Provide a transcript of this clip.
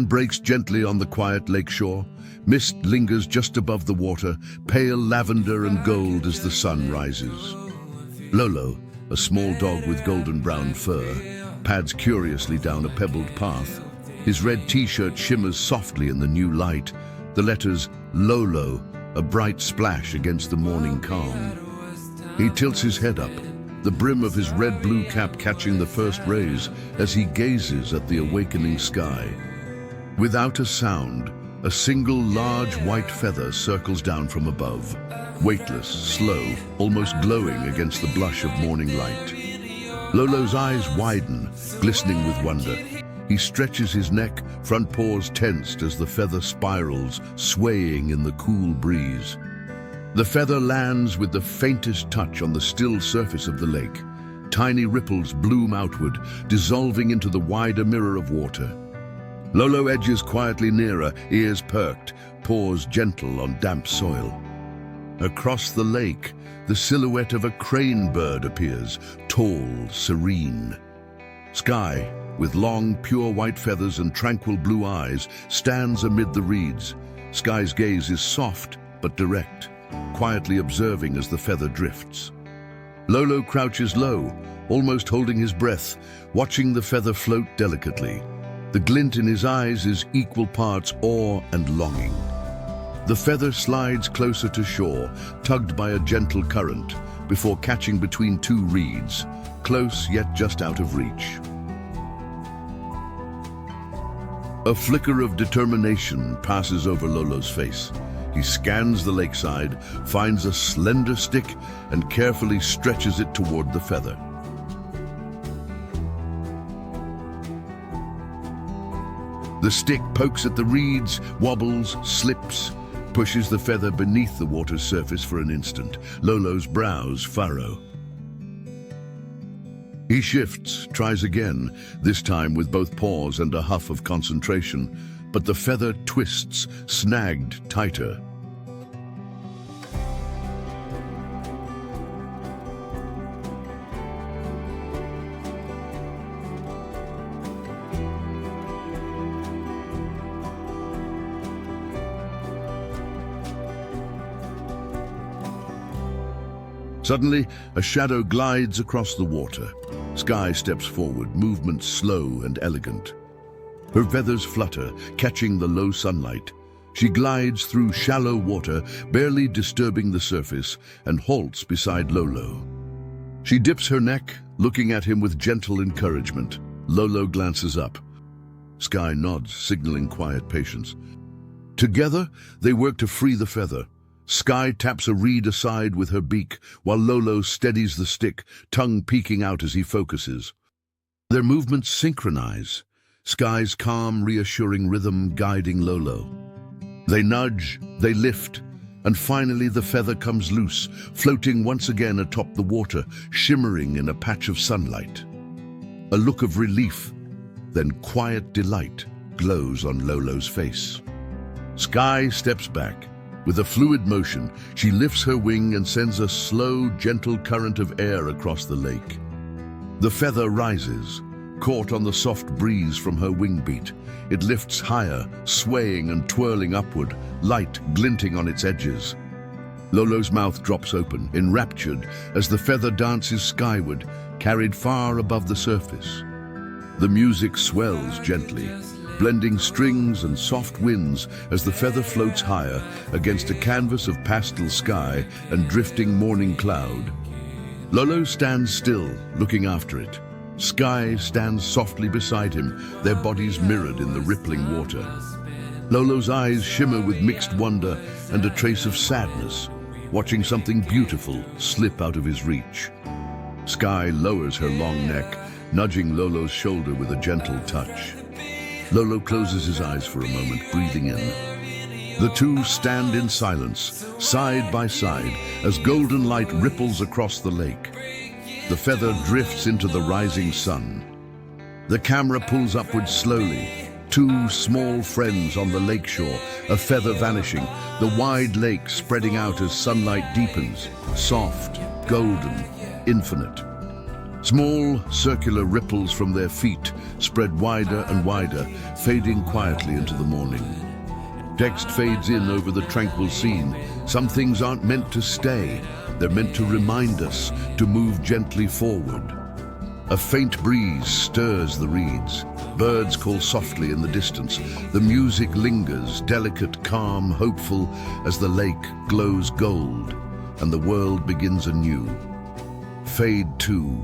breaks gently on the quiet lakeshore. Mist lingers just above the water, pale lavender and gold as the sun rises. Lolo, a small dog with golden-brown fur, pads curiously down a pebbled path. His red t-shirt shimmers softly in the new light, the letters Lolo, a bright splash against the morning calm. He tilts his head up, the brim of his red-blue cap catching the first rays as he gazes at the awakening sky. Without a sound, a single large white feather circles down from above, weightless, slow, almost glowing against the blush of morning light. Lolo's eyes widen, glistening with wonder. He stretches his neck, front paws tensed as the feather spirals, swaying in the cool breeze. The feather lands with the faintest touch on the still surface of the lake. Tiny ripples bloom outward, dissolving into the wider mirror of water. Lolo edges quietly nearer, ears perked, paws gentle on damp soil. Across the lake, the silhouette of a crane bird appears, tall, serene. Sky, with long, pure white feathers and tranquil blue eyes, stands amid the reeds. Sky's gaze is soft but direct, quietly observing as the feather drifts. Lolo crouches low, almost holding his breath, watching the feather float delicately. The glint in his eyes is equal parts awe and longing. The feather slides closer to shore, tugged by a gentle current, before catching between two reeds, close yet just out of reach. A flicker of determination passes over Lolo's face. He scans the lakeside, finds a slender stick, and carefully stretches it toward the feather. The stick pokes at the reeds, wobbles, slips, pushes the feather beneath the water's surface for an instant. Lolo's brows furrow. He shifts, tries again, this time with both paws and a huff of concentration, but the feather twists, snagged tighter. Suddenly, a shadow glides across the water. Sky steps forward, movement slow and elegant. Her feathers flutter, catching the low sunlight. She glides through shallow water, barely disturbing the surface, and halts beside Lolo. She dips her neck, looking at him with gentle encouragement. Lolo glances up. Sky nods, signaling quiet patience. Together, they work to free the feather. Sky taps a reed aside with her beak, while Lolo steadies the stick, tongue peeking out as he focuses. Their movements synchronize, Sky's calm, reassuring rhythm guiding Lolo. They nudge, they lift, and finally the feather comes loose, floating once again atop the water, shimmering in a patch of sunlight. A look of relief, then quiet delight, glows on Lolo's face. Sky steps back. With a fluid motion, she lifts her wing and sends a slow, gentle current of air across the lake. The feather rises, caught on the soft breeze from her wing beat. It lifts higher, swaying and twirling upward, light glinting on its edges. Lolo's mouth drops open, enraptured, as the feather dances skyward, carried far above the surface. The music swells gently, blending strings and soft winds as the feather floats higher against a canvas of pastel sky and drifting morning cloud. Lolo stands still, looking after it. Sky stands softly beside him, their bodies mirrored in the rippling water. Lolo's eyes shimmer with mixed wonder and a trace of sadness, watching something beautiful slip out of his reach. Sky lowers her long neck, nudging Lolo's shoulder with a gentle touch. Lolo closes his eyes for a moment, breathing in. The two stand in silence, side by side, as golden light ripples across the lake. The feather drifts into the rising sun. The camera pulls upward slowly. Two small friends on the lakeshore, a feather vanishing, the wide lake spreading out as sunlight deepens, soft, golden, infinite. Small, circular ripples from their feet spread wider and wider, fading quietly into the morning. Text fades in over the tranquil scene. Some things aren't meant to stay. They're meant to remind us to move gently forward. A faint breeze stirs the reeds. Birds call softly in the distance. The music lingers, delicate, calm, hopeful, as the lake glows gold and the world begins anew. Fade to